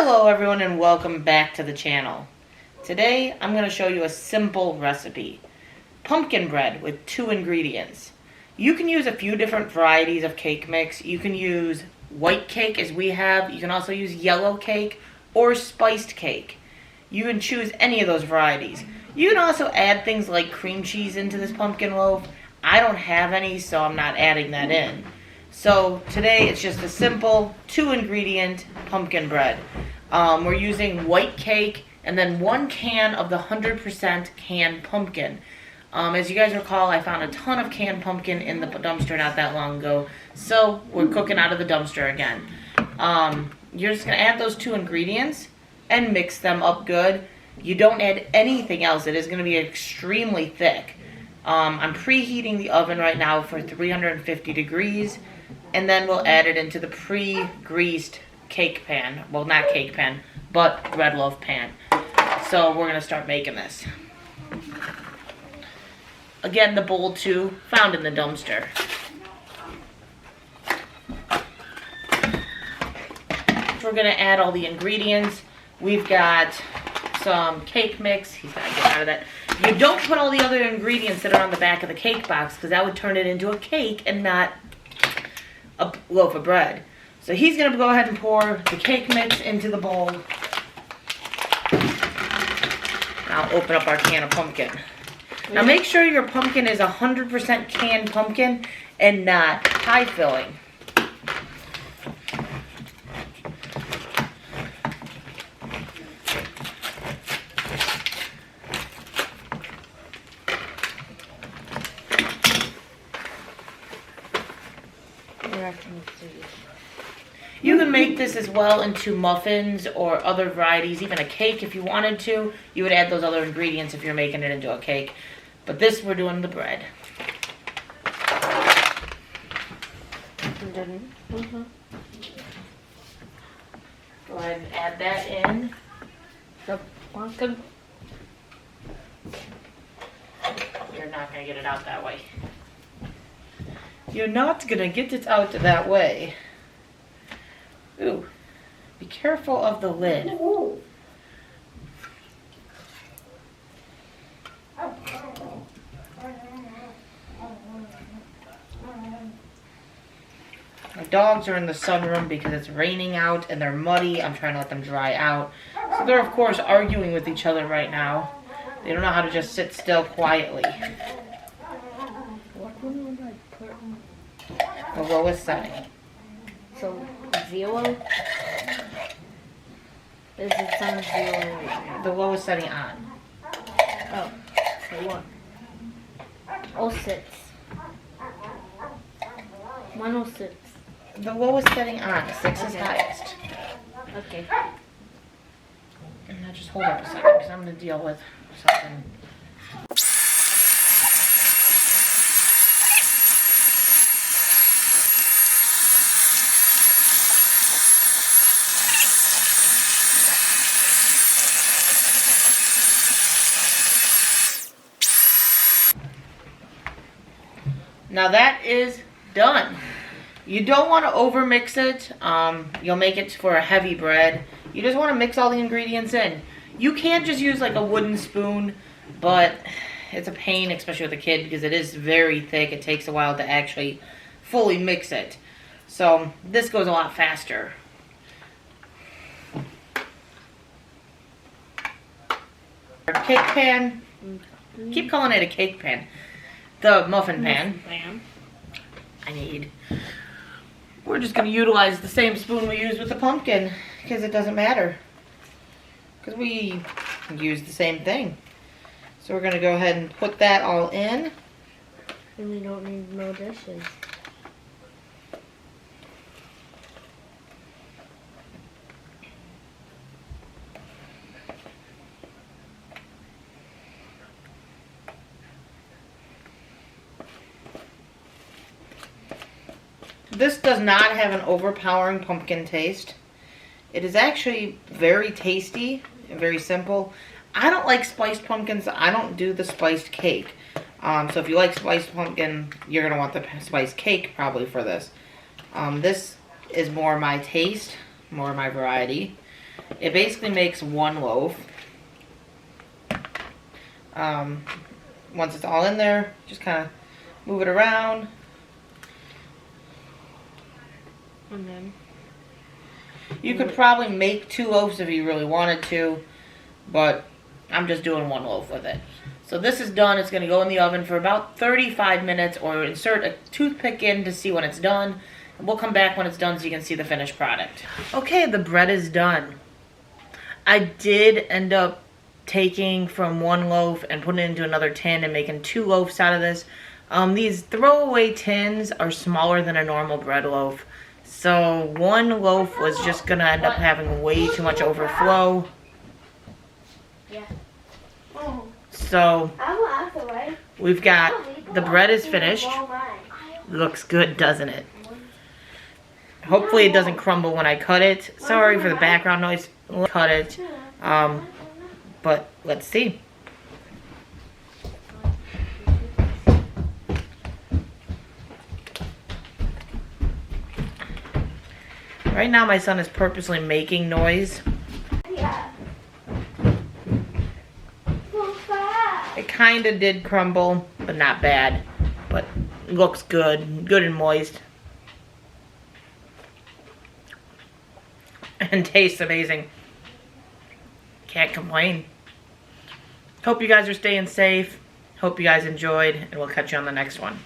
Hello everyone and welcome back to the channel. Today I'm going to show you a simple recipe. Pumpkin bread with 2 ingredients. You can use a few different varieties of cake mix. You can use white cake as we have. You can also use yellow cake or spiced cake. You can choose any of those varieties. You can also add things like cream cheese into this pumpkin loaf. I don't have any, so I'm not adding that in. So today it's just a simple 2 ingredient pumpkin bread. We're using white cake and then 1 can of the 100% canned pumpkin. As you guys recall, I found a ton of canned pumpkin in the dumpster not that long ago, so we're cooking out of the dumpster again. You're just going to add those 2 ingredients and mix them up good. You don't add anything else. It is going to be extremely thick. I'm preheating the oven right now for 350 degrees, and then we'll add it into the pre-greased cake pan. Well, not cake pan, but bread loaf pan. So we're going to start making this. Again, the bowl too, found in the dumpster. We're going to add all the ingredients. We've got some cake mix. He's got to get out of that. You don't put all the other ingredients that are on the back of the cake box because that would turn it into a cake and not a loaf of bread. So he's going to go ahead and pour the cake mix into the bowl. I'll open up our can of pumpkin. Now make sure your pumpkin is 100% canned pumpkin and not pie filling. You can make this as well into muffins or other varieties, even a cake if you wanted to. You would add those other ingredients if you're making it into a cake. But this, we're doing the bread. Go ahead and add that in. The pumpkin. You're not going to get it out that way. You're not going to get it out that way. Ooh, be careful of the lid. My dogs are in the sunroom because it's raining out and they're muddy. I'm trying to let them dry out. So they're, of course, arguing with each other right now. They don't know how to just sit still quietly. What one would I put on? The lowest setting. So, 0? This is on 0 right now. The lowest setting on. Oh, so 1. 06. 106. The lowest setting on. 6 is Okay. highest. Okay. And now just hold up a second because I'm going to deal with something. Now that is done. You don't want to overmix it. You'll make it for a heavy bread. You just want to mix all the ingredients in. You can just use like a wooden spoon, but it's a pain, especially with a kid, because it is very thick. It takes a while to actually fully mix it. So this goes a lot faster. Our cake pan. Keep calling it a cake pan. The muffin pan. We're just going to utilize the same spoon we use with the pumpkin because it doesn't matter. Because we use the same thing. So we're going to go ahead and put that all in. And we don't need no dishes. This does not have an overpowering pumpkin taste. It is actually very tasty and very simple. I don't like spiced pumpkins. I don't do the spiced cake. So if you like spiced pumpkin, you're going to want the spiced cake probably for this. This is more my taste, more my variety. It basically makes one loaf. Once it's all in there, just kind of move it around. And then You could probably make 2 loaves if you really wanted to, but I'm just doing 1 loaf with it. So this is done. It's going to go in the oven for about 35 minutes, or insert a toothpick in to see when it's done. And we'll come back when it's done so you can see the finished product. Okay, the bread is done. I did end up taking from 1 loaf and putting it into another tin and making 2 loaves out of this. These throwaway tins are smaller than a normal bread loaf. So 1 loaf was just going to end up having way too much overflow. yeah. So we've got, the bread is finished. Looks good, doesn't it? Hopefully it doesn't crumble when I cut it. Sorry for the background noise. Cut it. But let's see. Right now my son is purposely making noise. It kind of did crumble, but not bad. But looks good. Good and moist. And tastes amazing. Can't complain. Hope you guys are staying safe. Hope you guys enjoyed, and we'll catch you on the next one.